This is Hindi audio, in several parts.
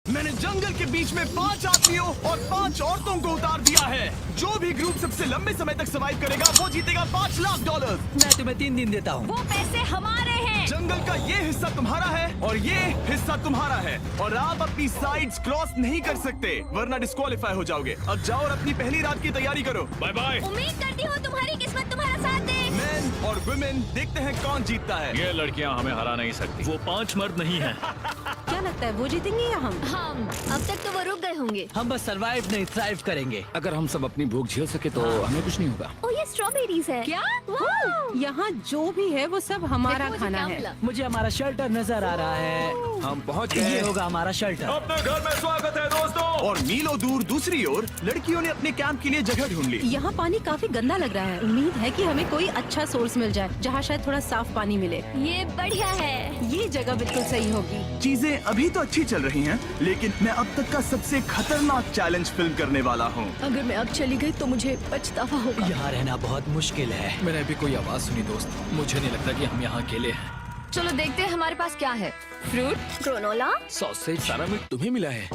मैंने जंगल के बीच में 5 आदमियों और 5 औरतों को उतार दिया है। जो भी ग्रुप सबसे लंबे समय तक सर्वाइव करेगा वो जीतेगा $5 लाख। मैं तुम्हें 3 दिन देता हूँ। वो पैसे हमारे हैं। जंगल का ये हिस्सा तुम्हारा है और ये हिस्सा तुम्हारा है और आप अपनी साइड्स क्रॉस नहीं कर सकते वरना डिस्क्वालीफाई हो जाओगे। अब जाओ और अपनी पहली रात की तैयारी करो। Bye bye. उम्मीद करती हूँ तुम्हारी किस्मत तुम्हारा साथ दे। मेन और वुमेन देखते हैं कौन जीतता है। ये लड़कियां हमें हरा नहीं सकती। वो 5 मर्द नहीं हैं। क्या लगता है वो जीतेंगे या हम? हम अब तक तो वो रुक गए होंगे। हम बस सरवाइव नहीं थ्राइव करेंगे। अगर हम सब अपनी भूख झेल सके तो हमें कुछ नहीं होगा। ओ ये स्ट्रॉबेरीज है। क्या? वाह! यहाँ जो भी है वो सब हमारा देखो मुझे खाना क्या है। मिला। मुझे हमारा शेल्टर नजर आ रहा है। हम पहुँच ये गए। होगा हमारा शेल्टर। अपने घर में स्वागत है दोस्तों। और मीलों दूर दूसरी ओर लड़कियों ने अपने कैंप के लिए जगह ढूंढ ली। यहाँ पानी काफी गंदा लग रहा है। उम्मीद है कि हमें कोई अच्छा सोर्स मिल जाए जहाँ शायद थोड़ा साफ पानी मिले। ये बढ़िया है। ये जगह बिल्कुल सही होगी। चीजें अभी तो अच्छी चल रही हैं, लेकिन मैं अब तक का सबसे खतरनाक चैलेंज फिल्म करने वाला हूँ। अगर मैं अब चली गई तो मुझे पछतावा होगा। यहाँ रहना बहुत मुश्किल है। मैंने अभी कोई आवाज सुनी दोस्त। मुझे नहीं लगता कि हम यहाँ अकेले हैं। चलो देखते हैं हमारे पास क्या है। Fruit, granola. सॉसेज, सारा मीट तुम्हें मिला है।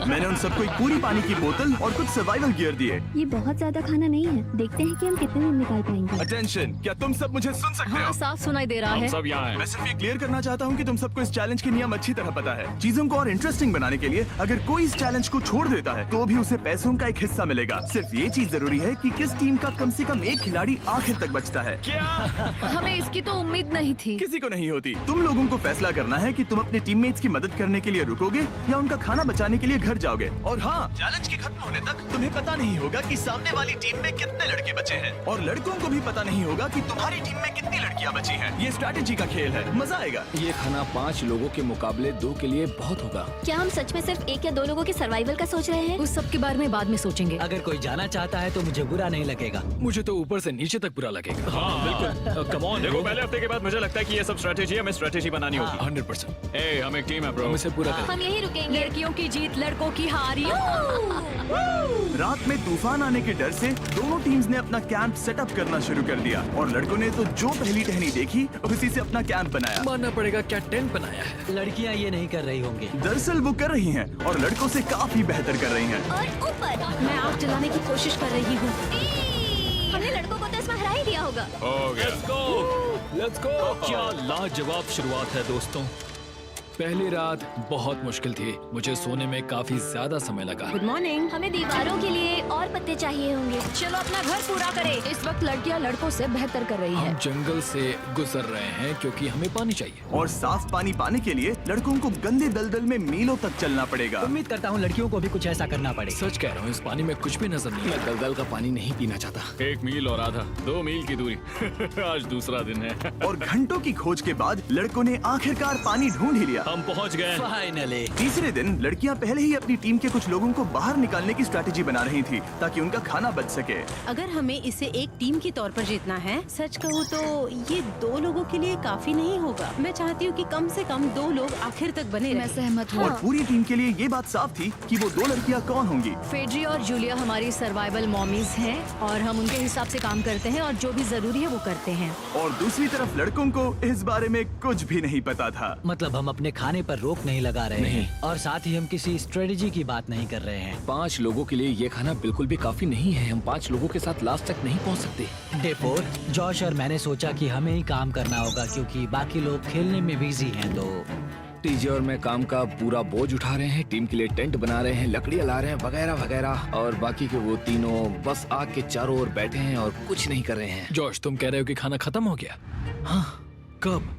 मैंने उन सबको एक पूरी पानी की बोतल और कुछ सर्वाइवल गियर दिए। ये बहुत ज्यादा खाना नहीं है। देखते हैं कि हम कितने दिन निकाल पाएंगे। अटेंशन, क्या तुम सब मुझे सुन सकते हाँ हो? साफ सुनाई दे रहा हम है। सब यहाँ हैं। मैं सिर्फ ये क्लियर करना चाहता हूँ कि तुम सबको इस चैलेंज के नियम अच्छी तरह पता है। चीजों को और इंटरेस्टिंग बनाने के लिए अगर कोई इस चैलेंज को छोड़ देता है तो भी उसे पैसों का एक हिस्सा मिलेगा। सिर्फ ये चीज जरूरी है कि किस टीम का कम से कम एक खिलाड़ी आखिर तक बचता है। हमें इसकी तो उम्मीद नहीं थी। किसी को नहीं होती। तुम लोगों को फैसला करना है कि तुम अपने टीममेट्स की मदद करने के लिए रुकोगे या उनका खाना बचाने के लिए घर जाओगे। और हाँ, चैलेंज के खत्म होने तक तुम्हें पता नहीं होगा कि सामने वाली टीम में कितने लड़के बचे हैं और लड़कों को भी पता नहीं होगा कि तुम्हारी टीम में कितनी लड़कियां बची हैं। ये स्ट्रैटेजी का खेल है, मजा आएगा। ये खाना 5 लोगों के मुकाबले 2 के लिए बहुत होगा। क्या हम सच में सिर्फ 1 या 2 लोगों के सर्वाइवल का सोच रहे हैं? उस सब के बारे में बाद में सोचेंगे। अगर कोई जाना चाहता है तो मुझे बुरा नहीं लगेगा। मुझे तो ऊपर से नीचे तक बुरा लगेगा। हाँ बिल्कुल। Come on. देखो पहले हफ्ते के बाद मुझे लगता है कि ये सब स्ट्रेटेजी हमें स्ट्रेटेजी बनानी होगी। 100%। ए, हम एक टीम है ब्रो। हम इसे पूरा करें। हम यही रुकेंगे। लड़कियों की जीत, लड़कों की हार। रात में तूफान आने के डर से दोनों टीम्स ने अपना कैंप सेटअप करना शुरू कर दिया और लड़कों ने तो जो पहली टहनी देखी उसी से अपना कैंप बनाया। मानना पड़ेगा क्या टेंट बनाया है। लड़कियाँ ये नहीं कर रही होंगी। दरअसल वो कर रही हैं और लड़कों से काफी बेहतर कर रही हैं। और ऊपर मैं आग जलाने की कोशिश कर रही हूँ। हमने लड़कों को तो इसमें हरा ही दिया होगा। हो गया। Let's go. क्या लाजवाब शुरुआत है दोस्तों। पहली रात बहुत मुश्किल थी। मुझे सोने में काफी ज्यादा समय लगा। Good morning. हमें दीवारों के लिए और पत्ते चाहिए होंगे। चलो अपना घर पूरा करें। इस वक्त लड़कियां लड़कों से बेहतर कर रही है। हम जंगल से गुजर रहे हैं क्योंकि हमें पानी चाहिए। और साफ पानी पाने के लिए लड़कों को गंदे दलदल में मीलों तक चलना पड़ेगा। उम्मीद करता हूँ लड़कियों को भी कुछ ऐसा करना पड़े। सच कह रहा हूँ, इस पानी में कुछ भी नजर नहीं। मैं दलदल का पानी नहीं पीना चाहता। 1 मील और आधा, 2 मील की दूरी। आज दूसरा दिन है। और घंटों की खोज के बाद लड़कों ने आखिरकार पानी ढूंढ ही लिया। हम पहुँच गए। फाइनली। तीसरे दिन लड़कियां पहले ही अपनी टीम के कुछ लोगों को बाहर निकालने की स्ट्रैटेजी बना रही थी ताकि उनका खाना बच सके। अगर हमें इसे एक टीम के तौर पर जीतना है, सच कहूँ तो ये 2 लोगों के लिए काफी नहीं होगा। मैं चाहती हूँ कि कम से कम 2 लोग आखिर तक बने मैं रहें। सहमत हूँ। और पूरी टीम के लिए ये बात साफ थी कि वो 2 लड़कियां कौन होंगी। फेड्री और जूलिया हमारी सर्वाइवल मॉमीज हैं और हम उनके हिसाब से काम करते हैं और जो भी जरूरी है वो करते हैं। और दूसरी तरफ लड़कों को इस बारे में कुछ भी नहीं पता था। मतलब हम अपने खाने पर रोक नहीं लगा रहे नहीं। हैं और साथ ही हम किसी स्ट्रेटेजी की बात नहीं कर रहे हैं। 5 लोगों के लिए ये खाना बिल्कुल भी काफी नहीं है। हम 5 लोगों के साथ लास्ट तक नहीं पहुँच सकते। डे 4, जॉश और मैंने सोचा कि हमें ही काम करना होगा क्योंकि बाकी लोग खेलने में बिजी हैं। तो टीजे और मैं काम का पूरा बोझ उठा रहे हैं। टीम के लिए टेंट बना रहे हैं, लकड़ियाँ ला रहे हैं, वगैरह वगैरह। और बाकी के वो तीनों बस आग के चारों ओर बैठे हैं और कुछ नहीं कर रहे हैं। जॉश, तुम कह रहे हो कि खाना खत्म हो गया? हाँ, कब?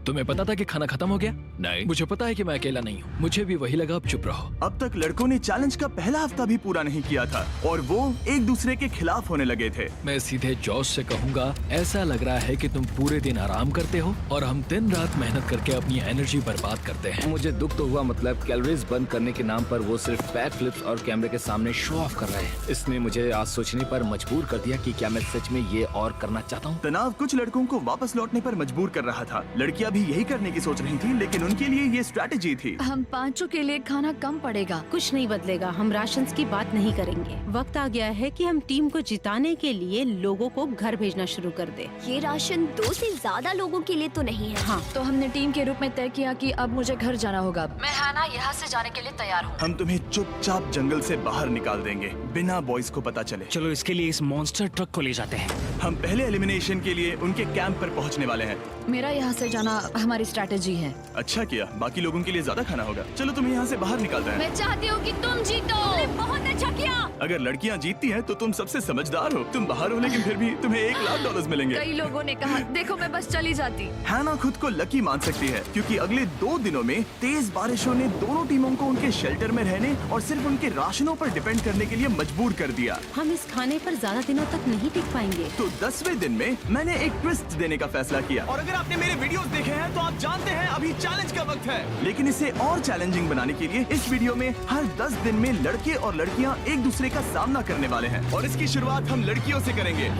तुम्हें पता था कि खाना खत्म हो गया? नहीं। मुझे पता है कि मैं अकेला नहीं हूँ। मुझे भी वही लगा। अब चुप रहो। अब तक लड़कों ने चैलेंज का पहला हफ्ता भी पूरा नहीं किया था और वो एक दूसरे के खिलाफ होने लगे थे। मैं सीधे जॉश से कहूँगा, ऐसा लग रहा है कि तुम पूरे दिन आराम करते हो और हम दिन रात मेहनत करके अपनी एनर्जी बर्बाद करते हैं। मुझे दुख तो हुआ, मतलब कैलोरीज बर्न करने के नाम पर वो सिर्फ बैक फ्लिप्स और कैमरे के सामने शो ऑफ कर रहे हैं। इसने मुझे आज सोचने पर मजबूर कर दिया कि क्या मैं सच में ये और करना चाहता हूँ। तनाव कुछ लड़कों को वापस लौटने पर मजबूर कर रहा था। लड़कियां भी यही करने की सोच रही थी, लेकिन उनके लिए ये स्ट्रैटेजी थी। हम पाँचों के लिए खाना कम पड़ेगा। कुछ नहीं बदलेगा, हम राशंस की बात नहीं करेंगे। वक्त आ गया है कि हम टीम को जिताने के लिए लोगों को घर भेजना शुरू कर दे। ये राशन 2 से ज्यादा लोगों के लिए तो नहीं है। हाँ, तो हमने टीम के रूप में तय किया कि अब मुझे घर जाना होगा। मैं हैना यहाँ से जाने के लिए तैयार हूँ। हम तुम्हें चुपचाप जंगल से बाहर निकाल देंगे, बिना बॉयज को पता चले। चलो इसके लिए इस मॉन्स्टर ट्रक को ले जाते हैं। हम पहले एलिमिनेशन के लिए उनके कैंप पर पहुंचने वाले हैं। मेरा यहाँ से जाना हमारी स्ट्रैटेजी है। अच्छा किया, बाकी लोगों के लिए ज्यादा खाना होगा। चलो तुम्हें यहाँ से बाहर निकालते हैं। मैं चाहती हूँ कि तुम जीतो। बहुत अच्छा किया। अगर लड़कियाँ जीतती हैं तो तुम सबसे समझदार हो। तुम बाहर हो लेकिन फिर भी तुम्हें $1,00,000 मिलेंगे। कई लोगों ने कहा देखो मैं बस चली जाती। हैना खुद को लकी मान सकती है, क्योंकि अगले 2 दिनों में तेज बारिशों ने दोनों टीमों को उनके शेल्टर में रहने और सिर्फ उनके राशनों पर डिपेंड करने के लिए मजबूर कर दिया। हम इस खाने पर ज्यादा दिनों तक नहीं टिक पाएंगे। तो 10वें दिन में मैंने एक ट्विस्ट देने का फैसला किया। और अगर आपने मेरे वीडियोस देखे हैं तो आप जानते हैं अभी चैलेंज का वक्त है। लेकिन इसे और चैलेंजिंग बनाने के लिए इस वीडियो में हर 10 दिन में लड़के और लड़कियां एक दूसरे का सामना करने वाले हैं, और इसकी शुरुआत हम लड़कियों से करेंगे।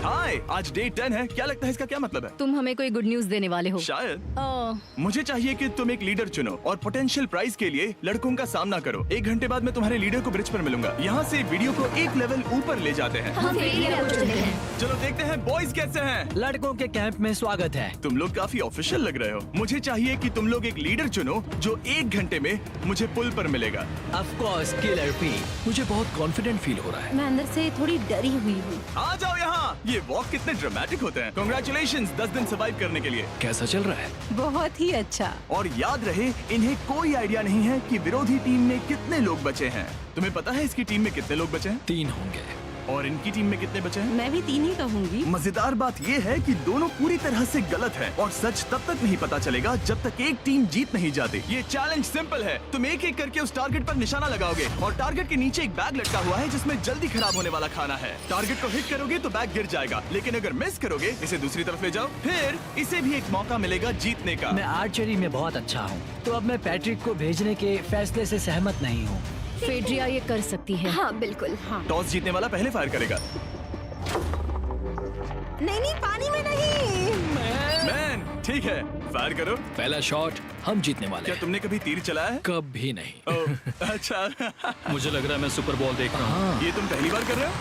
हाय, आज डे 10 है। क्या लगता है इसका क्या मतलब है? तुम हमें कोई गुड न्यूज देने वाले हो। शायद। ओह, मुझे चाहिए कि तुम एक लीडर चुनो और पोटेंशियल प्राइज के लिए लड़कों का सामना करो। 1 घंटे बाद मैं तुम्हारे लीडर को ब्रिज पर मिलूंगा। यहाँ से वीडियो को एक लेवल ऊपर ले जाते हैं। हम एक लेवल चुनते हैं। चलो देखते हैं बॉयज कैसे हैं। लड़कों के कैंप में स्वागत है। तुम लोग काफी ऑफिशियल लग रहे हो। मुझे चाहिए कि तुम लोग एक लीडर चुनो जो 1 घंटे में मुझे पुल पर मिलेगा। Of course killer P. मुझे बहुत कॉन्फिडेंट फील हो रहा है। मैं अंदर से थोड़ी डरी हुई हूँ। आ जाओ यहाँ। ये वॉक कितने ड्रामेटिक होते हैं। कांग्रेचुलेशंस 10 दिन सर्वाइव करने के लिए। कैसा चल रहा है? बहुत ही अच्छा। और याद रहे, इन्हें कोई आइडिया नहीं है कि विरोधी टीम में कितने लोग बचे हैं। तुम्हें पता है इसकी टीम में कितने लोग बचे हैं? 3 होंगे। और इनकी टीम में कितने बचे हैं? मैं भी 3 ही कहूँगी। मजेदार बात ये है कि दोनों पूरी तरह से गलत है, और सच तब तक नहीं पता चलेगा जब तक एक टीम जीत नहीं जाती। ये चैलेंज सिंपल है। तुम एक एक करके उस टारगेट पर निशाना लगाओगे, और टारगेट के नीचे एक बैग लटका हुआ है जिसमें जल्दी खराब होने वाला खाना है। टारगेट को हिट करोगे तो बैग गिर जाएगा, लेकिन अगर मिस करोगे इसे दूसरी तरफ ले जाओ, फिर इसे भी एक मौका मिलेगा जीतने का। मैं आर्चरी में बहुत अच्छा हूँ, तो अब मैं पैट्रिक को भेजने के फैसले से सहमत नहीं हूँ। फेड्रिया ये कर सकती है। हाँ बिल्कुल। हाँ। टॉस जीतने वाला पहले फायर करेगा। नहीं, पानी में नहीं। मैन, ठीक है, फायर करो। पहला शॉट हम जीतने वाले क्या हैं। तुमने कभी तीर चलाया है? कभी नहीं। ओह, अच्छा। मुझे लग रहा है मैं सुपर बॉल देख रहा हूँ। ये तुम पहली बार कर रहे हो?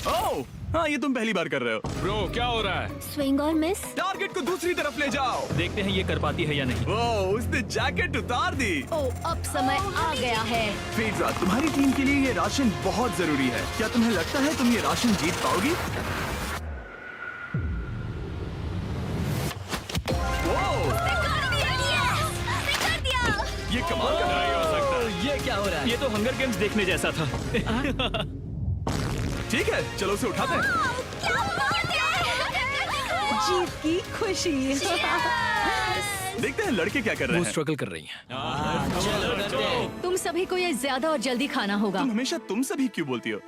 ओह, हाँ, ये तुम पहली बार कर रहे हो। ब्रो क्या हो रहा है? स्विंग और मिस। टारगेट को दूसरी तरफ ले जाओ। देखते हैं ये कर पाती है या नहीं। ओह, उसने जैकेट उतार दी। ओह, अब समय आ गया है। फेड्रा, तुम्हारी टीम के लिए ये राशन बहुत जरूरी है। क्या तुम्हें लगता है तुम ये राशन जीत पाओगी? ओह, ये कमाल का नहीं हो सकता। ये क्या हो रहा है? ये तो हंगर गेम्स देखने जैसा था। ठीक है, चलो उसे उठाते हैं। जीत की खुशी। देखते हैं लड़के क्या कर रहे वो हैं। स्ट्रगल कर रही हैं। तुम सभी को ये ज्यादा और जल्दी खाना होगा। तुम हमेशा तुम सभी क्यों बोलती हो?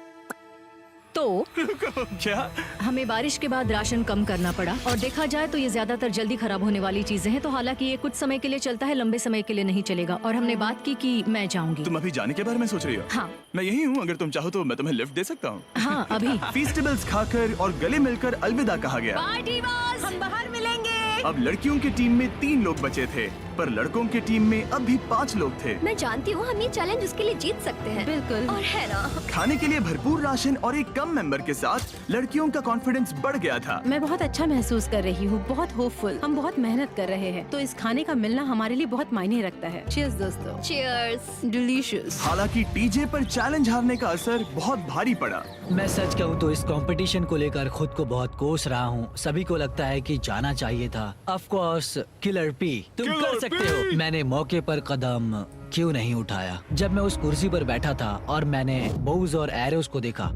तो क्या? हमें बारिश के बाद राशन कम करना पड़ा, और देखा जाए तो ये ज्यादातर जल्दी खराब होने वाली चीजें हैं। तो हालांकि ये कुछ समय के लिए चलता है, लंबे समय के लिए नहीं चलेगा। और हमने बात की कि मैं जाऊंगी। तुम अभी जाने के बारे में सोच रही हो? हाँ। मैं यही हूँ, अगर तुम चाहो तो मैं तुम्हें लिफ्ट दे सकता हूँ। हाँ, अभी। फीस्टेबल्स खाकर और गले मिलकर अलविदा कहा गया। पार्टी बॉस, हम बाहर मिलेंगे। अब लड़कियों की टीम में 3 लोग बचे थे, पर लड़कों की टीम में अब भी 5 लोग थे। मैं जानती हूँ हम ये चैलेंज उसके लिए जीत सकते हैं। बिल्कुल। और है ना। खाने के लिए भरपूर राशन और एक कम मेंबर के साथ लड़कियों का कॉन्फिडेंस बढ़ गया था। मैं बहुत अच्छा महसूस कर रही हूँ, बहुत होपफुल। हम बहुत मेहनत कर रहे हैं, तो इस खाने का मिलना हमारे लिए बहुत मायने रखता है। चीयर्स दोस्तों। चीयर्स। डिलीशियस। हालांकि टीजे पर चैलेंज हारने का असर बहुत भारी पड़ा। मैं सच कहूँ तो इस कंपटीशन को लेकर खुद को बहुत कोस रहा हूँ। सभी को लगता है कि जाना चाहिए था। ऑफ कोर्स किलर पी, तुम कर सकते हो। मैंने मौके पर कदम क्यों नहीं उठाया? जब मैं उस कुर्सी पर बैठा था और मैंने बोव्स और एरोस को देखा,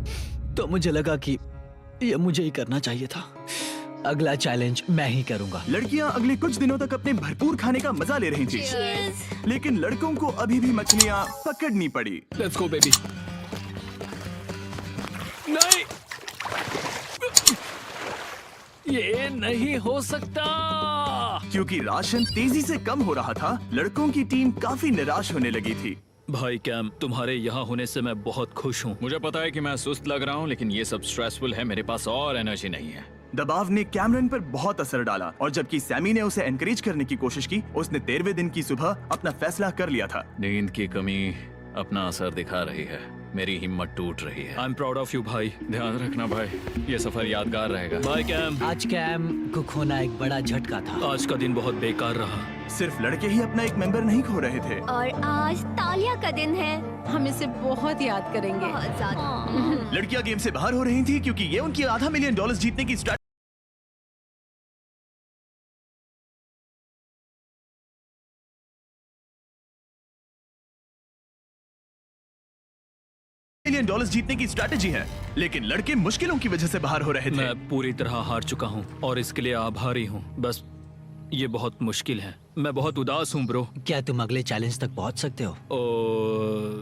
तो मुझे लगा कि ये मुझे ही करना चाहिए था। अगला चैलेंज मैं ही करूंगा। लड़कियां अगले कुछ दिनों तक अपने भरपूर खाने का मजा ले रही थी, लेकिन लड़कों को अभी भी मछलियां पकड़नी पड़ी। Let's go baby. नहीं, ये नहीं हो सकता। क्योंकि राशन तेजी से कम हो रहा था, लड़कों की टीम काफी निराश होने लगी थी। भाई कैम, तुम्हारे यहाँ होने से मैं बहुत खुश हूँ। मुझे पता है कि मैं सुस्त लग रहा हूँ, लेकिन ये सब स्ट्रेसफुल है। मेरे पास और एनर्जी नहीं है। दबाव ने कैमरन पर बहुत असर डाला और जबकि सैमी ने उसे एनकरेज करने की कोशिश की, उसने 13वें दिन की सुबह अपना फैसला कर लिया था। नींद की कमी अपना असर दिखा रही है, मेरी हिम्मत टूट रही है। I am proud of you भाई, ध्यान रखना भाई, ये सफर यादगार रहेगा। Bye cam. आज कैम को खोना एक बड़ा झटका था। आज का दिन बहुत बेकार रहा। सिर्फ लड़के ही अपना एक मेंबर नहीं खो रहे थे। और आज तालिया का दिन है। हम इसे बहुत याद करेंगे। बहुत ज्यादा। लड़कियां गेम से बाहर हो रही थी क्योंकि ये उनकी $500 मिलियन जीतने की $1 जीतने की स्ट्रैटेजी है, लेकिन लड़के मुश्किलों की वजह से बाहर हो रहे थे। मैं पूरी तरह हार चुका हूँ और इसके लिए आभारी हूँ। बस ये बहुत मुश्किल है। मैं बहुत उदास हूँ ब्रो। क्या तुम अगले चैलेंज तक पहुंच सकते हो?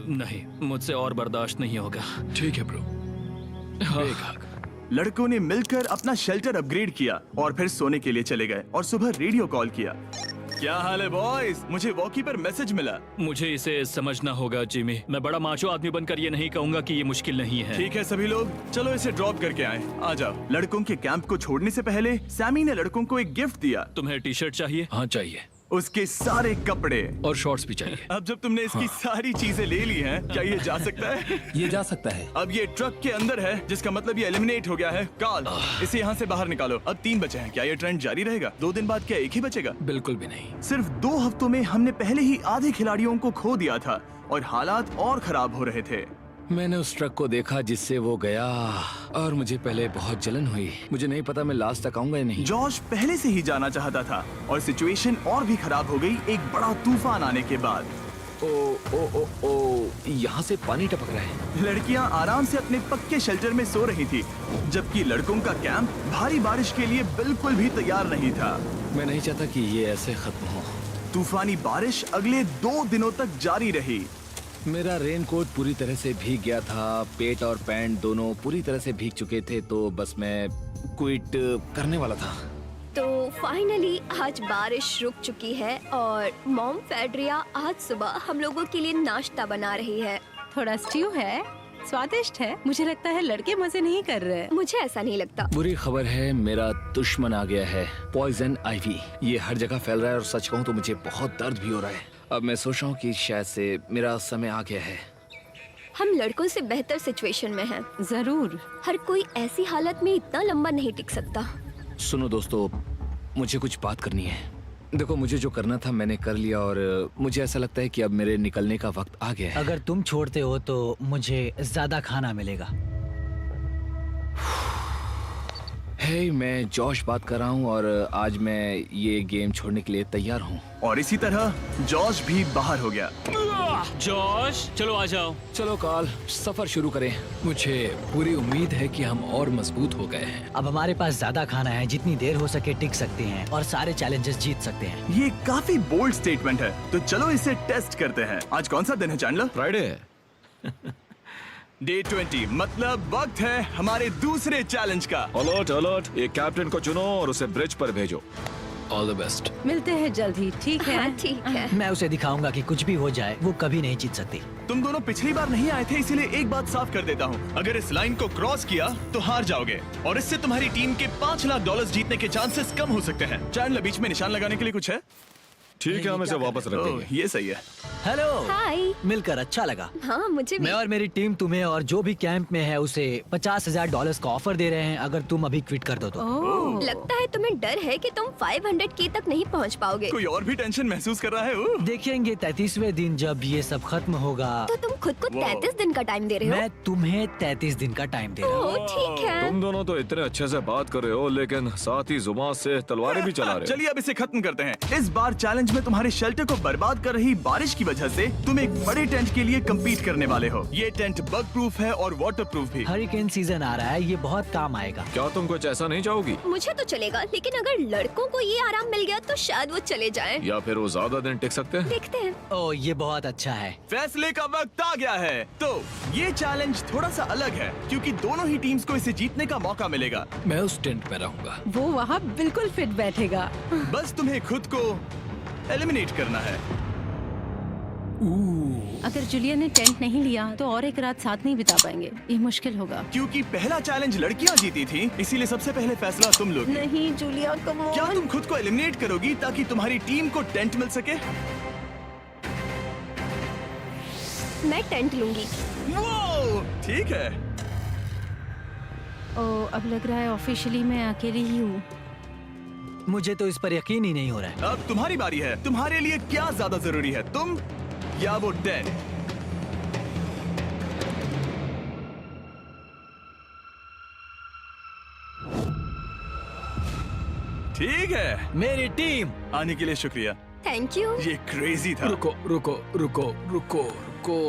नहीं, मुझसे और बर्दाश्त नहीं होगा। ठीक है ब्रो। लड़कों ने मिलकर अपना शेल्टर अपग्रेड किया और फिर सोने के लिए चले गए और सुबह रेडियो कॉल किया। क्या हाल है बॉयज? मुझे वॉकी पर मैसेज मिला। मुझे इसे समझना होगा जिमी। मैं बड़ा माचो आदमी बनकर ये नहीं कहूंगा कि ये मुश्किल नहीं है। ठीक है सभी लोग, चलो इसे ड्रॉप करके आए। आ जाओ। लड़कों के कैंप को छोड़ने से पहले सैमी ने लड़कों को एक गिफ्ट दिया। तुम्हें टी शर्ट चाहिए? हाँ चाहिए, उसके सारे कपड़े और शॉर्ट्स भी चाहिए। अब जब तुमने इसकी सारी चीजें ले ली हैं, क्या ये जा सकता है? ये जा सकता है। अब ये ट्रक के अंदर है, जिसका मतलब ये एलिमिनेट हो गया है। कार्ल, इसे यहाँ से बाहर निकालो। अब 3 बचे हैं। क्या ये ट्रेंड जारी रहेगा? 2 दिन बाद क्या एक ही बचेगा? बिल्कुल भी नहीं। सिर्फ 2 हफ्तों में हमने पहले ही आधे खिलाड़ियों को खो दिया था और हालात और खराब हो रहे थे। मैंने उस ट्रक को देखा जिससे वो गया और मुझे पहले बहुत जलन हुई। मुझे नहीं पता मैं लास्ट तक आऊंगा या नहीं। जॉश पहले से ही जाना चाहता था और सिचुएशन और भी खराब हो गई एक बड़ा तूफान आने के बाद। ओ, यहाँ से पानी टपक रहा है। लड़कियां आराम से अपने पक्के शेल्टर में सो रही थी, जबकि लड़कों का कैंप भारी बारिश के लिए बिल्कुल भी तैयार नहीं था। मैं नहीं चाहता कि ये ऐसे खत्म हो। तूफानी बारिश अगले 2 दिनों तक जारी रही। मेरा रेनकोट पूरी तरह से भीग गया था, पेट और पैंट दोनों पूरी तरह से भीग चुके थे, तो बस मैं क्विट करने वाला था। तो फाइनली आज बारिश रुक चुकी है और मॉम फेड्रिया आज सुबह हम लोगों के लिए नाश्ता बना रही है। थोड़ा स्ट्यू है, स्वादिष्ट है। मुझे लगता है लड़के मजे नहीं कर रहे। मुझे ऐसा नहीं लगता। बुरी खबर है, मेरा दुश्मन आ गया है, पॉइजन आइवी। ये हर जगह फैल रहा है और सच कहूँ तो मुझे बहुत दर्द भी हो रहा है। अब मैं सोच रहा हूँ कि शायद से मेरा समय आ गया है। हम लड़कों से बेहतर सिचुएशन में हैं। जरूर। हर कोई ऐसी हालत में इतना लंबा नहीं टिक सकता। सुनो दोस्तों, मुझे कुछ बात करनी है। देखो, मुझे जो करना था मैंने कर लिया और मुझे ऐसा लगता है कि अब मेरे निकलने का वक्त आ गया है। अगर तुम छोड़ते हो तो मुझे ज्यादा खाना मिलेगा। हे, मैं जॉश बात कर रहा हूँ और आज मैं ये गेम छोड़ने के लिए तैयार हूँ। और इसी तरह जॉश भी बाहर हो गया। जॉश, चलो आ जाओ। चलो कार्ल, सफर शुरू करें। मुझे पूरी उम्मीद है कि हम और मजबूत हो गए हैं। अब हमारे पास ज्यादा खाना है, जितनी देर हो सके टिक सकते हैं और सारे चैलेंजेस जीत सकते हैं। ये काफी बोल्ड स्टेटमेंट है, तो चलो इसे टेस्ट करते हैं। आज कौन सा दिन है चैंडलर? फ्राइडे है। डे 20, मतलब वक्त है हमारे दूसरे चैलेंज का। अलर्ट अलर्ट, एक कैप्टन को चुनो और उसे ब्रिज पर भेजो। All the best. मिलते हैं जल्द ही, ठीक है? हाँ, ठीक है। मैं उसे दिखाऊंगा कि कुछ भी हो जाए वो कभी नहीं जीत सकती। तुम दोनों पिछली बार नहीं आए थे, इसीलिए एक बात साफ कर देता हूँ। अगर इस लाइन को क्रॉस किया तो हार जाओगे और इससे तुम्हारी टीम के $5 लाख जीतने के चांसेस कम हो सकते हैं। चैंडलर, बीच में निशान लगाने के लिए कुछ है? ठीक है, हम इसे वापस रख देंगे। ये सही है। हेलो। हाय। मिलकर अच्छा लगा। हाँ, मुझे भी। मैं और मेरी टीम तुम्हें और जो भी कैंप में है उसे $50,000 का ऑफर दे रहे हैं अगर तुम अभी क्विट कर दो तो। लगता है तुम्हें डर है कि तुम 500K तक नहीं पहुंच पाओगे। कोई और भी टेंशन महसूस कर रहा है? देखेंगे 33वें दिन जब ये सब खत्म होगा। तो तुम खुद को 33 दिन का टाइम दे रहे हो? मैं तुम्हें 33 दिन का टाइम दे रहा हूँ। ओह, ठीक है। तुम दोनों तो इतने अच्छे से बात कर रहे हो, लेकिन साथ ही जुबान से तलवारें भी चला रहे हो। चलिए अब इसे खत्म करते हैं। इस बार चैलेंज में तुम्हारे शेल्टर को बर्बाद कर रही बारिश की वजह से तुम एक बड़े टेंट के लिए कम्पीट करने वाले हो। ये टेंट बग प्रूफ है और वाटर प्रूफ भी। हरिकेन सीजन आ रहा है, ये बहुत काम आएगा। क्या तुम कुछ ऐसा नहीं चाहोगी? मुझे तो चलेगा, लेकिन अगर लड़कों को ये आराम मिल गया तो शायद वो चले जाएं। या फिर वो ज्यादा दिन टिक सकते हैं? देखते हैं। ओह, ये बहुत अच्छा है। फैसले का वक्त आ गया है। तो ये चैलेंज थोड़ा सा अलग है क्योंकि दोनों ही टीम्स को इसे जीतने का मौका मिलेगा। मैं उस टेंट में रहूंगा। वो वहाँ बिल्कुल फिट बैठेगा। बस तुम्हें खुद को एलिमिनेट करना है। अगर जूलिया ने टेंट नहीं लिया तो और एक रात साथ नहीं बिता पाएंगे। ये मुश्किल होगा। क्योंकि पहला चैलेंज लड़कियां जीती थी, इसीलिए सबसे पहले फैसला तुम लोगी। नहीं जूलिया, कम ऑन। क्या तुम खुद को एलिमिनेट करोगी ताकि तुम्हारी टीम को टेंट मिल सके? मैं टेंट लूंगी। वो ठीक है। ओ, अब लग रहा है ऑफिशियली मैं अकेली ही हूँ। मुझे तो इस पर यकीन ही नहीं हो रहा है। अब तुम्हारी बारी है। तुम्हारे लिए क्या ज्यादा जरूरी है, तुम या वो टेंट? ठीक है, मेरी टीम। आने के लिए शुक्रिया। Thank you. ये क्रेजी था। रुको रुको रुको रुको रुको।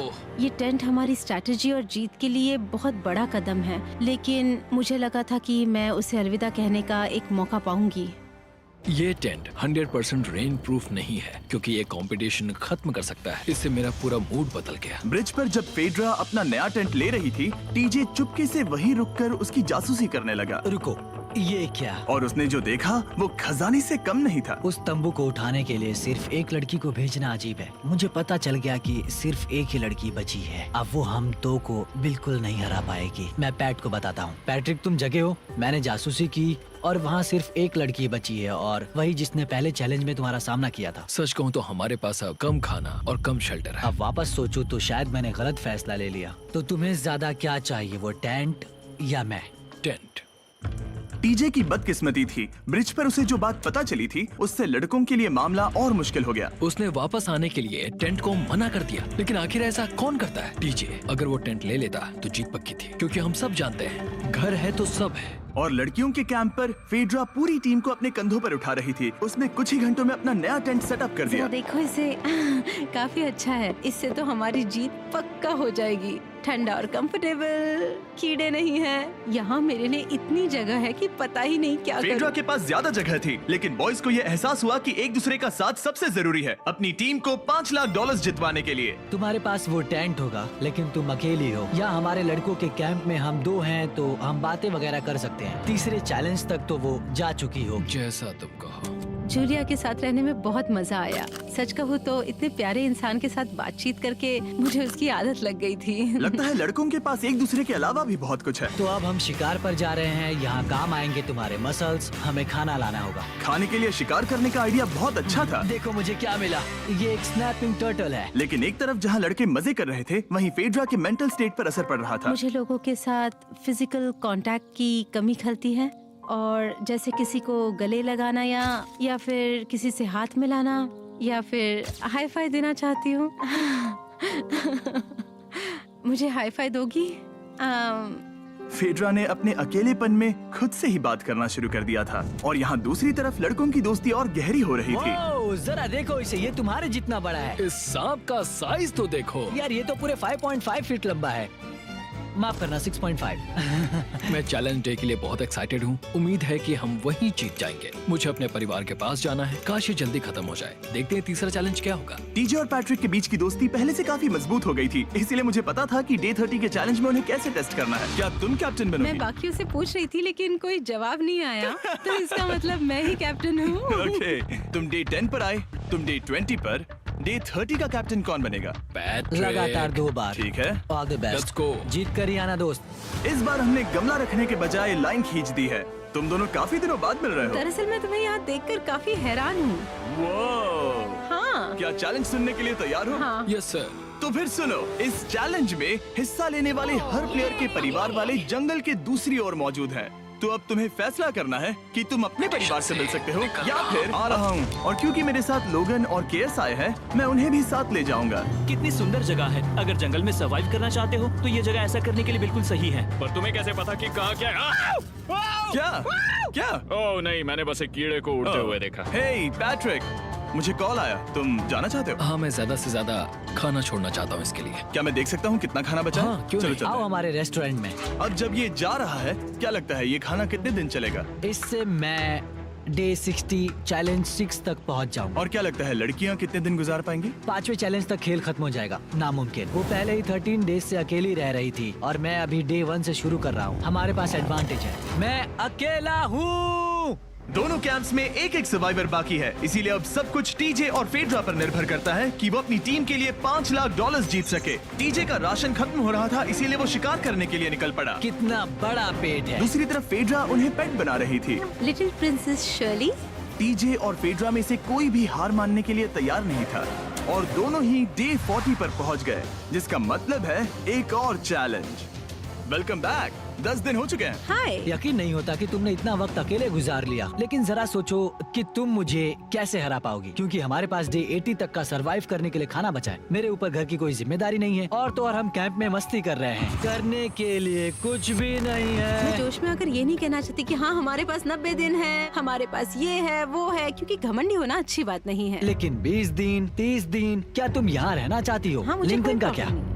ये टेंट हमारी स्ट्रैटेजी और जीत के लिए बहुत बड़ा कदम है, लेकिन मुझे लगा था कि मैं उसे अलविदा कहने का एक मौका पाऊंगी। ये टेंट 100% रेन प्रूफ नहीं है, क्योंकि ये कंपटीशन खत्म कर सकता है। इससे मेरा पूरा मूड बदल गया। ब्रिज पर जब फेड्रा अपना नया टेंट ले रही थी, टीजे चुपके से वहीं रुककर उसकी जासूसी करने लगा। रुको, ये क्या? और उसने जो देखा वो खजाने से कम नहीं था। उस तंबू को उठाने के लिए सिर्फ एक लड़की को भेजना अजीब है। मुझे पता चल गया कि सिर्फ एक ही लड़की बची है। अब वो हम दो को बिल्कुल नहीं हरा पाएगी। मैं पैट को बताता हूँ। पैट्रिक, तुम जगे हो? मैंने जासूसी की और वहाँ सिर्फ एक लड़की बची है, और वही जिसने पहले चैलेंज में तुम्हारा सामना किया था। सच कहूँ तो हमारे पास अब कम खाना और कम शेल्टर है। अब वापस सोचूं तो शायद मैंने गलत फैसला ले लिया। तो तुम्हें ज्यादा क्या चाहिए, वो टेंट या मैं? टेंट। टीजे की बदकिस्मती थी, ब्रिज पर उसे जो बात पता चली थी उससे लड़कों के लिए मामला और मुश्किल हो गया। उसने वापस आने के लिए टेंट को मना कर दिया, लेकिन आखिर ऐसा कौन करता है? टीजे, अगर वो टेंट ले लेता तो जीत पक्की थी, क्योंकि हम सब जानते हैं घर है तो सब है। और लड़कियों के कैंप पर फेड्रा पूरी टीम को अपने कंधों पर उठा रही थी। उसने कुछ ही घंटों में अपना नया टेंट सेटअप कर दिया। जरा देखो इसे। काफी अच्छा है। इससे तो हमारी जीत पक्का हो जाएगी। ठंडा और कंफर्टेबल, कीड़े नहीं हैं। यहाँ मेरे लिए इतनी जगह है कि पता ही नहीं क्या फेड्रा करूं। के पास ज्यादा जगह थी, लेकिन बॉयज को यह एहसास हुआ कि एक दूसरे का साथ सबसे जरूरी है अपनी टीम को $5 लाख जितवाने के लिए। तुम्हारे पास वो टेंट होगा, लेकिन तुम अकेली हो। या हमारे लड़कों के कैंप में हम दो हैं तो हम बातें वगैरह कर सकते हैं। तीसरे चैलेंज तक तो वो जा चुकी हो। जैसा तुम कहो। जूलिया के साथ रहने में बहुत मजा आया। सच कहूँ तो इतने प्यारे इंसान के साथ बातचीत करके मुझे उसकी आदत लग गई थी। लगता है लड़कों के पास एक दूसरे के अलावा भी बहुत कुछ है। तो अब हम शिकार पर जा रहे हैं। यहाँ काम आएंगे तुम्हारे मसल्स। हमें खाना लाना होगा। खाने के लिए शिकार करने का आइडिया बहुत अच्छा था। देखो मुझे क्या मिला। ये एक स्नैपिंग टर्टल है। लेकिन एक तरफ जहाँ लड़के मजे कर रहे थे, वहीं फेड्रा के मेंटल स्टेट पर असर पड़ रहा था। मुझे लोगों के साथ फिजिकल कांटेक्ट की कमी खलती है, और जैसे किसी को गले लगाना या फिर किसी से हाथ मिलाना या फिर हाई फाई देना चाहती हूँ। मुझे हाई फाई दोगी? फेड्रा ने अपने अकेलेपन में खुद से ही बात करना शुरू कर दिया था, और यहाँ दूसरी तरफ लड़कों की दोस्ती और गहरी हो रही थी। वाओ, जरा देखो इसे, ये तुम्हारे जितना बड़ा है। इस सांप का साइज तो देखो यार, ये तो पूरे 5.5 फीट लंबा है। माफ करना, 6.5। मैं चैलेंज डे के लिए बहुत एक्साइटेड हूँ। उम्मीद है कि हम वहीं जीत जाएंगे। मुझे अपने परिवार के पास जाना है। काश ये जल्दी खत्म हो जाए। देखते हैं तीसरा चैलेंज क्या होगा। टीजे और पैट्रिक के बीच की दोस्ती पहले से काफी मजबूत हो गई थी, इसलिए मुझे पता था कि डे 30 के चैलेंज में उन्हें कैसे टेस्ट करना है। क्या तुम कैप्टन मैं बनोगी? बाकियों से पूछ रही थी, लेकिन कोई जवाब नहीं आया, तो इसका मतलब मैं ही कैप्टन हूँ। ओके, तुम डे 10 पर आए, तुम डे 20 पर। डे 30 का कैप्टन कौन बनेगा? पैट्रिक। लगातार 2 बार। ठीक है, all the best. Let's go। जीत कर ही आना दोस्त। इस बार हमने गमला रखने के बजाय लाइन खींच दी है। तुम दोनों काफी दिनों बाद मिल रहे हो। दरअसल मैं तुम्हें यहाँ देखकर काफी हैरान हूँ। वो हाँ क्या चैलेंज सुनने के लिए तैयार हो? हाँ। Yes sir. तो फिर सुनो, इस चैलेंज में हिस्सा लेने वाले हर प्लेयर के परिवार वाले जंगल के दूसरी ओर मौजूद हैं। तो अब तुम्हें फैसला करना है कि तुम अपने परिवार से मिल सकते हो या फिर आ रहा हूँ। और क्योंकि मेरे साथ लोगन और केएस आए हैं, मैं उन्हें भी साथ ले जाऊंगा। कितनी सुंदर जगह है। अगर जंगल में सर्वाइव करना चाहते हो तो ये जगह ऐसा करने के लिए बिल्कुल सही है। पर तुम्हें कैसे पता कि कहाँ क्या है? क्या क्या? ओह नहीं, मैंने बस एक कीड़े को उड़ते हुए देखा। हे पैट्रिक, मुझे कॉल आया। तुम जाना चाहते हो? हाँ, मैं ज्यादा से ज्यादा खाना छोड़ना चाहता हूँ इसके लिए। क्या मैं देख सकता हूँ कितना खाना बचा है? हाँ, क्यों चलो नहीं? चलो। आओ हमारे रेस्टोरेंट में। अब जब ये जा रहा है, क्या लगता है ये खाना कितने दिन चलेगा? इससे मैं डे 60 चैलेंज 6 तक पहुंच जाऊंगा। और क्या लगता है लड़कियाँ कितने दिन गुजार पाएंगी? 5वें चैलेंज तक खेल खत्म हो जाएगा। नामुमकिन। वो पहले ही 13 डेज से अकेली रह रही थी, और मैं अभी डे 1 से शुरू कर रहा हूँ। हमारे पास एडवांटेज है। मैं अकेला हूँ। दोनों कैंप्स में एक एक सर्वाइवर बाकी है, इसीलिए अब सब कुछ टीजे और फेड्रा पर निर्भर करता है कि वो अपनी टीम के लिए $5 लाख जीत सके। टीजे का राशन खत्म हो रहा था, इसीलिए वो शिकार करने के लिए निकल पड़ा। कितना बड़ा पेट है। दूसरी तरफ फेड्रा उन्हें पेट बना रही थी। Little princess Shirley. टीजे और फेड्रा में से कोई भी हार मानने के लिए तैयार नहीं था और दोनों ही डे 40 पर पहुंच गए, जिसका मतलब है एक और चैलेंज। Welcome back. 10 दिन हो चुके हैं। हाय। यकीन नहीं होता कि तुमने इतना वक्त अकेले गुजार लिया, लेकिन जरा सोचो कि तुम मुझे कैसे हरा पाओगी, क्योंकि हमारे पास डे 80 तक का सरवाइव करने के लिए खाना बचा है। मेरे ऊपर घर की कोई जिम्मेदारी नहीं है और तो और हम कैंप में मस्ती कर रहे हैं। करने के लिए कुछ भी नहीं मैं है। जोश में आकर ये नहीं कहना चाहती कि हाँ हमारे पास 90 दिन है, हमारे पास ये है वो है, क्योंकि घमंडी होना अच्छी बात नहीं है। लेकिन 20 दिन 30 दिन क्या तुम यहाँ रहना चाहती हो? हाँ, मुझे लिंकन कोई का प्रॉब्लम क्या? नहीं है।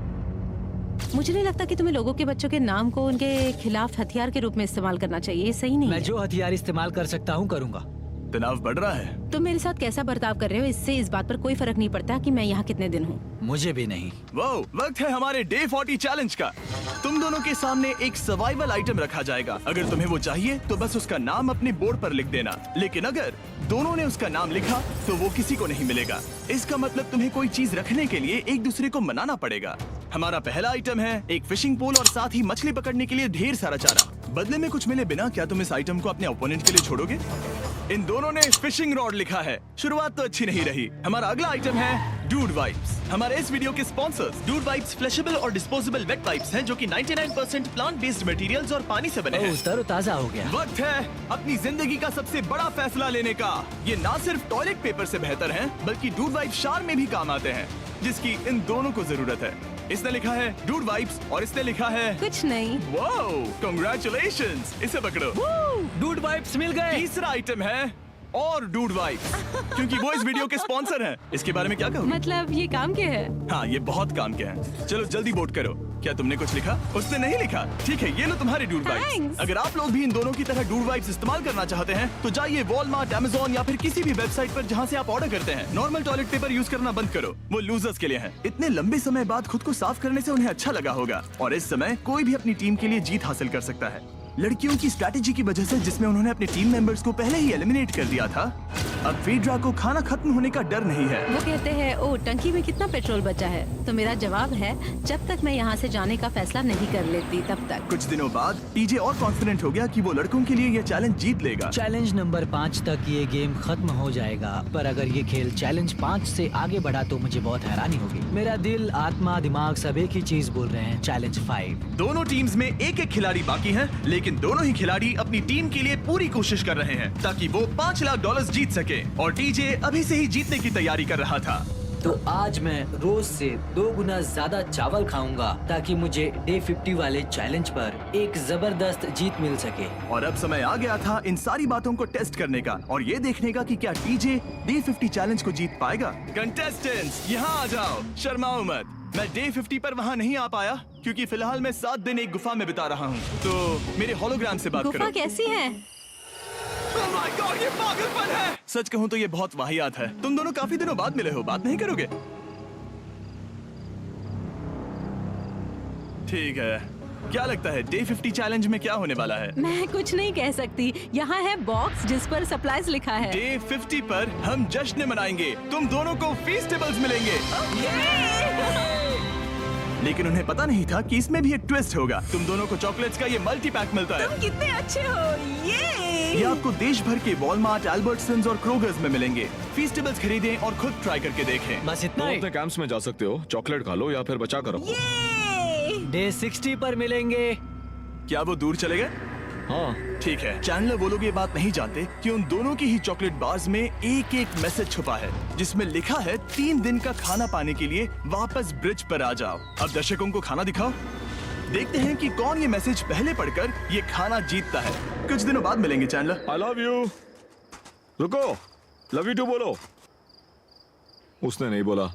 मुझे नहीं लगता कि तुम्हें लोगों के बच्चों के नाम को उनके खिलाफ हथियार के रूप में इस्तेमाल करना चाहिए, ये सही नहीं मैं है। जो हथियार इस्तेमाल कर सकता हूँ करूँगा। तनाव बढ़ रहा है। तुम मेरे साथ कैसा बर्ताव कर रहे हो, इससे इस बात पर कोई फर्क नहीं पड़ता कि मैं यहाँ कितने दिन हूँ। मुझे भी नहीं। वो वक्त है हमारे डे 40 चैलेंज का। तुम दोनों के सामने एक सर्वाइवल आइटम रखा जाएगा। अगर तुम्हें वो चाहिए तो बस उसका नाम अपने बोर्ड पर लिख देना, लेकिन अगर दोनों ने उसका नाम लिखा तो वो किसी को नहीं मिलेगा। इसका मतलब तुम्हें कोई चीज रखने के लिए एक दूसरे को मनाना पड़ेगा। हमारा पहला आइटम है एक फिशिंग पोल और साथ ही मछली पकड़ने के लिए ढेर सारा चारा। बदले में कुछ मिले बिना क्या तुम इस आइटम को अपने ओपोनेंट के लिए छोड़ोगे? इन दोनों ने फिशिंग रॉड लिखा है। शुरुआत तो अच्छी नहीं रही। हमारा अगला आइटम है डूड वाइप्स। हमारे इस वीडियो के स्पॉन्सर्स डूड वाइप्स फ्लैशेबल और डिस्पोजेबल वेट वाइप्स हैं, जो कि 99% प्लांट बेस्ड मटेरियल्स और पानी से बने हैं। तरोताजा हो गया। वक्त है अपनी जिंदगी का सबसे बड़ा फैसला लेने का। ये ना सिर्फ टॉयलेट पेपर से बेहतर हैं, बल्कि डूड वाइप शार में भी काम आते हैं, जिसकी इन दोनों को जरूरत है। इसने लिखा है डूड वाइप्स और इसने लिखा है कुछ नहीं। Wow, congratulations. इसे पकड़ो। डूड वाइप्स मिल गए। तीसरा आइटम है और डूड वाइप्स, क्योंकि वो इस वीडियो के स्पॉन्सर हैं। इसके बारे में क्या कहूँ? मतलब ये काम क्या है? हाँ, ये बहुत काम के हैं। चलो जल्दी वोट करो। क्या तुमने कुछ लिखा? उसने नहीं लिखा। ठीक है, ये लो तुम्हारे डूड वाइप्स। Thanks. अगर आप लोग भी इन दोनों की तरह डूड वाइप्स इस्तेमाल करना चाहते हैं तो जाइए वॉलमार्ट, अमेज़न या फिर किसी भी वेबसाइट पर जहाँ से आप ऑर्डर करते हैं। नॉर्मल टॉयलेट पेपर यूज करना बंद करो, वो लूजर्स के लिए है। इतने लंबे समय बाद खुद को साफ करने से उन्हें अच्छा लगा होगा और इस समय कोई भी अपनी टीम के लिए जीत हासिल कर सकता है। लड़कियों की स्ट्रैटेजी की वजह से, जिसमें उन्होंने अपने टीम मेंबर्स को पहले ही एलिमिनेट कर दिया था, अब फेड्रा को खाना खत्म होने का डर नहीं है। वो कहते हैं ओ टंकी में कितना पेट्रोल बचा है, तो मेरा जवाब है जब तक मैं यहाँ से जाने का फैसला नहीं कर लेती तब तक। कुछ दिनों बाद टीजे और कॉन्फिडेंट हो गया कि वो लड़कों के लिए ये चैलेंज जीत लेगा। चैलेंज नंबर 5 तक ये गेम खत्म हो जाएगा, पर अगर ये खेल चैलेंज 5 से आगे बढ़ा तो मुझे बहुत हैरानी होगी। मेरा दिल, आत्मा, दिमाग सब एक ही चीज बोल रहे हैं, चैलेंज 5। दोनों टीम्स में एक एक खिलाड़ी बाकी हैं, लेकिन दोनों ही खिलाड़ी अपनी टीम के लिए पूरी कोशिश कर रहे हैं ताकि वो $5 लाख जीत सके और टीजे अभी से ही जीतने की तैयारी कर रहा था। तो आज मैं रोज से 2 गुना ज्यादा चावल खाऊंगा ताकि मुझे डे 50 वाले चैलेंज पर एक जबरदस्त जीत मिल सके। और अब समय आ गया था इन सारी बातों को टेस्ट करने का और ये देखने का कि क्या टीजे डे 50 चैलेंज को जीत पाएगा। कंटेस्टेंट्स यहाँ आ जाओ, शर्माओ मत। मैं डे 50 पर वहाँ नहीं आ पाया क्योंकि फिलहाल मैं 7 दिन एक गुफा में बिता रहा हूँ, तो मेरे होलोग्राम से बात करो। गुफा कैसी है? Oh my God, ये पागलपन है। सच कहूँ तो ये बहुत वाहियात है। तुम दोनों काफी दिनों बाद मिले हो, बात नहीं करोगे? ठीक है, क्या लगता है डे 50 चैलेंज में क्या होने वाला है? मैं कुछ नहीं कह सकती। यहाँ है बॉक्स जिस पर सप्लाईज लिखा है। डे 50 पर हम जश्न मनाएंगे, तुम दोनों को फेस्टिवल्स मिलेंगे। लेकिन उन्हें पता नहीं था कि इसमें भी एक ट्विस्ट होगा। तुम दोनों को चॉकलेट्स का ये मल्टी पैक मिलता है। तुम कितने अच्छे हो। ये आपको देश भर के वॉलमार्ट, अल्बर्टसन्स और क्रोगर्स में मिलेंगे। फेस्टिवल्स खरीदें और खुद ट्राई करके देखें। बस इतना तुम ही। अपने कैंप्स में जा सकते हो, चॉकलेट खा लो या फिर बचा कर रखो। डे 60 पर मिलेंगे। क्या वो दूर चले गए? हाँ, ठीक है। चैंडलर वो लोग ये बात नहीं जानते कि उन दोनों की ही चॉकलेट बार्स में एक एक मैसेज छुपा है, जिसमें लिखा है 3 दिन का खाना पाने के लिए वापस ब्रिज पर आ जाओ। अब दर्शकों को खाना दिखाओ, देखते हैं कि कौन ये मैसेज पहले पढ़कर ये खाना जीतता है। कुछ दिनों बाद मिलेंगे चैंडलर। I love you. रुको, लव यू टू बोलो। उसने नहीं बोला।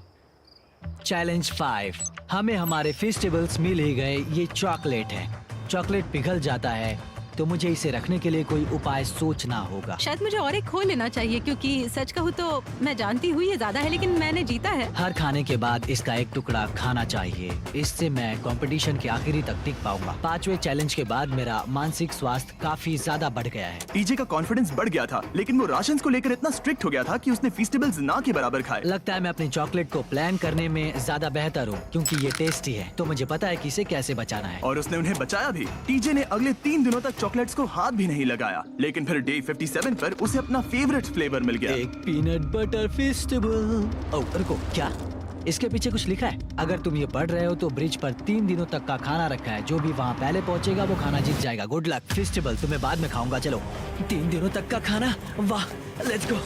चैलेंज 5। हमें हमारे फेस्टिवल्स मिल ही गए। ये चॉकलेट है। चॉकलेट पिघल जाता है तो मुझे इसे रखने के लिए कोई उपाय सोचना होगा। शायद मुझे और एक खो लेना चाहिए, क्योंकि सच कहूँ तो मैं जानती हूँ ये ज्यादा है, लेकिन मैंने जीता है। हर खाने के बाद इसका एक टुकड़ा खाना चाहिए, इससे मैं कंपटीशन के आखिरी तक टिक पाऊंगा। 5वें चैलेंज के बाद मेरा मानसिक स्वास्थ्य काफी ज्यादा बढ़ गया है। टीजे का कॉन्फिडेंस बढ़ गया था, लेकिन वो राशन को लेकर इतना स्ट्रिक्ट हो गया था कि उसने फीस्टेबल्स ना के बराबर खाए। लगता है मैं अपनी चॉकलेट को प्लान करने में ज्यादा बेहतर हूँ, क्योंकि ये टेस्टी है, तो मुझे पता है कि इसे कैसे बचाना है। और उसने उन्हें बचाया भी। टीजे ने अगले 3 दिनों तक चॉकलेट्स को हाथ भी नहीं लगाया, लेकिन फिर डे 57 पर उसे अपना फेवरेट फ्लेवर मिल गया। एक पीनट बटर फेस्टिवल। ओह रुको, क्या इसके पीछे कुछ लिखा है? अगर तुम ये पढ़ रहे हो तो ब्रिज पर 3 दिनों तक का खाना रखा है, जो भी वहाँ पहले पहुँचेगा वो खाना जीत जाएगा। Good luck. फेस्टिवल तुम्हें बाद में खाऊंगा। चलो 3 दिनों तक का खाना, वाह लेट्स गो।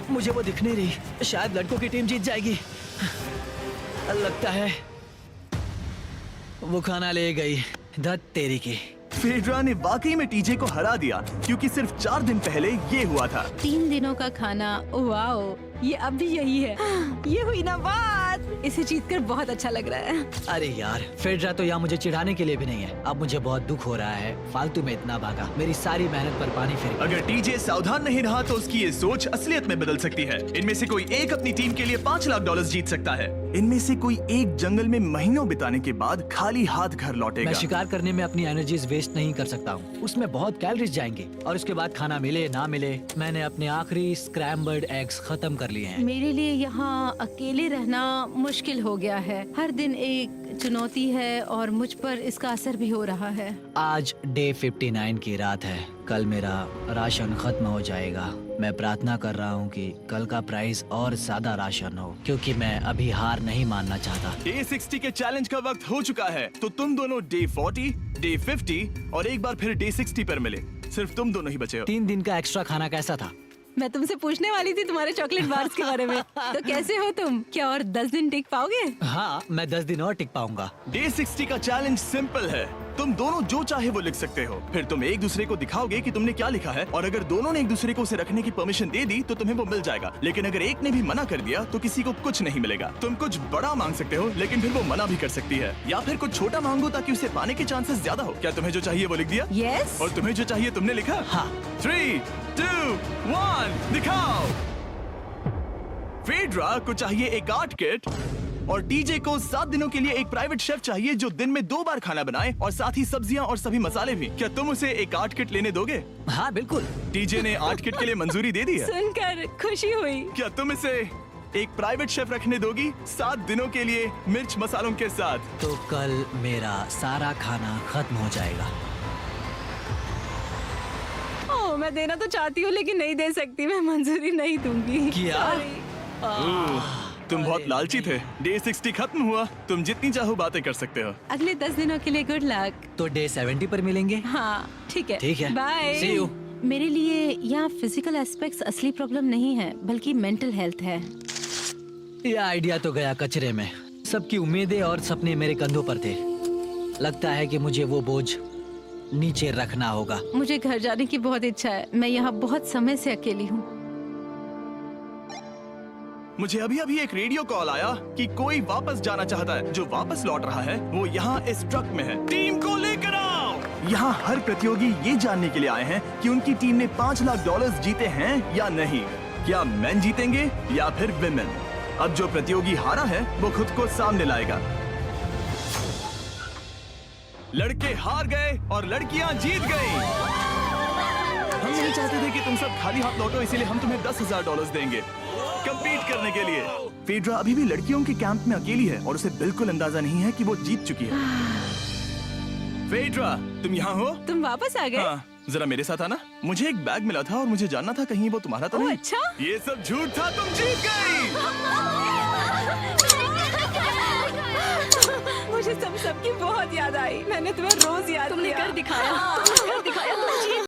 मुझे वो दिख नहीं रही, शायद लड़कों की टीम जीत जाएगी। लगता है वो खाना ले गई। धत तेरी की। फेड्रा ने वाकई में टीजे को हरा दिया, क्योंकि सिर्फ 4 दिन पहले ये हुआ था। 3 दिनों का खाना, वाओ, ये अब भी यही है। ये हुई ना बात, इसे जीतकर बहुत अच्छा लग रहा है। अरे यार, फेड्रा तो यहाँ मुझे चिढ़ाने के लिए भी नहीं है। अब मुझे बहुत दुख हो रहा है, फालतू में इतना भागा, मेरी सारी मेहनत पर पानी फिर गया। अगर टीजे सावधान नहीं रहा तो उसकी ये सोच असलियत में बदल सकती है। इनमें से कोई एक अपनी टीम के लिए $5 लाख जीत सकता है। इनमें से कोई एक जंगल में महीनों बिताने के बाद खाली हाथ घर लौटेगा। मैं शिकार करने में अपनी एनर्जीज वेस्ट नहीं कर सकता हूँ, उसमें बहुत कैलोरीज जाएंगे, और उसके बाद खाना मिले ना मिले, मैंने अपने आखिरी स्क्रैम्बल्ड एग्स खत्म कर लिए हैं। मेरे लिए यहाँ अकेले रहना मुश्किल हो गया है। हर दिन एक चुनौती है और मुझ पर इसका असर भी हो रहा है। आज डे 59 की रात है। कल मेरा राशन खत्म हो जाएगा। मैं प्रार्थना कर रहा हूँ कि कल का प्राइस और ज्यादा राशन हो, क्योंकि मैं अभी हार नहीं मानना चाहता। डे 60 के चैलेंज का वक्त हो चुका है, तो तुम दोनों डे 40, डे 50 और एक बार फिर डे 60 पर मिले। सिर्फ तुम दोनों ही बचे हो। 3 दिन का एक्स्ट्रा खाना कैसा था? मैं तुमसे पूछने वाली थी तुम्हारे चॉकलेट बार्स के बारे में। तो कैसे हो तुम? क्या और 10 दिन टिक पाओगे? हाँ, मैं 10 दिन और टिक पाऊंगा। डे 60 का चैलेंज सिंपल है। तुम दोनों जो चाहे वो लिख सकते हो, फिर तुम एक दूसरे को दिखाओगे कि तुमने क्या लिखा है, और अगर दोनों ने एक दूसरे को उसे रखने की परमिशन दे दी तो तुम्हें वो मिल जाएगा। लेकिन अगर एक ने भी मना कर दिया तो किसी को कुछ नहीं मिलेगा। तुम कुछ बड़ा मांग सकते हो, लेकिन फिर वो मना भी कर सकती है, या फिर कुछ छोटा मांगो ताकि उसे पाने के चांसेस ज्यादा हो। क्या तुम्हें जो चाहिए वो लिख दिया? यस। और तुम्हें जो चाहिए तुमने लिखा? हाँ। 3, 2, 1 दिखाओ। फेड्रा को चाहिए एक आर्ट किट, और टीजे को 7 दिनों के लिए एक प्राइवेट शेफ चाहिए जो दिन में 2 बार खाना बनाए, और साथ ही सब्जियां और सभी मसाले भी। क्या तुम उसे एक आर्ट किट लेने दोगे? हाँ बिल्कुल। टीजे ने आर्ट किट के लिए मंजूरी दे दी है। सुनकर खुशी हुई। क्या तुम इसे एक प्राइवेट शेफ रखने दोगी 7 दिनों के लिए मिर्च मसालों के साथ? तो कल मेरा सारा खाना खत्म हो जाएगा। ओह, मैं देना तो चाहती हूँ लेकिन नहीं दे सकती। मैं मंजूरी नहीं दूंगी। क्या? Sorry। तुम बहुत लालची थे। डे 60 खत्म हुआ, तुम जितनी चाहो बातें कर सकते हो। अगले 10 दिनों के लिए गुड लक। तो डे 70 पर मिलेंगे। हाँ ठीक है। ठीक है। बाय। See you। मेरे लिए यहाँ फिजिकल एस्पेक्ट्स असली प्रॉब्लम नहीं है, बल्कि मेंटल हेल्थ है। ये आइडिया तो गया कचरे में। सबकी उम्मीदें और सपने मेरे कंधों पर थे। लगता है कि मुझे वो बोझ नीचे रखना होगा। मुझे घर जाने की बहुत इच्छा है। मैं यहाँ बहुत समय से अकेली हूँ। मुझे अभी अभी एक रेडियो कॉल आया कि कोई वापस जाना चाहता है। जो वापस लौट रहा है वो यहाँ इस ट्रक में है। टीम को लेकर आओ। यहाँ हर प्रतियोगी ये जानने के लिए आए हैं कि उनकी टीम ने $5 लाख जीते हैं या नहीं। क्या मेन जीतेंगे या फिर विमेन? अब जो प्रतियोगी हारा है वो खुद को सामने लाएगा। लड़के हार गए और लड़कियां जीत गई। हम नहीं चाहते थे कि तुम सब खाली हाथ लौटो, इसीलिए हम तुम्हें $10,000 देंगे कंपीट करने के लिए। फेड्रा अभी भी लड़कियों के कैंप में अकेली है और उसे बिल्कुल अंदाजा नहीं है कि वो जीत चुकी है। फेड्रा, तुम यहाँ हो? तुम वापस आ गए? हाँ, जरा मेरे साथ आना। मुझे एक बैग मिला था और मुझे जानना था कहीं वो तुम्हारा तो नहीं। अच्छा? ये सब झूठ था, तुम जीत गई। मुझे सबकी बहुत याद आई। मैंने तुम्हें रोज याद तुमने किया। कर दिखाया। तुमने कर दिखाया।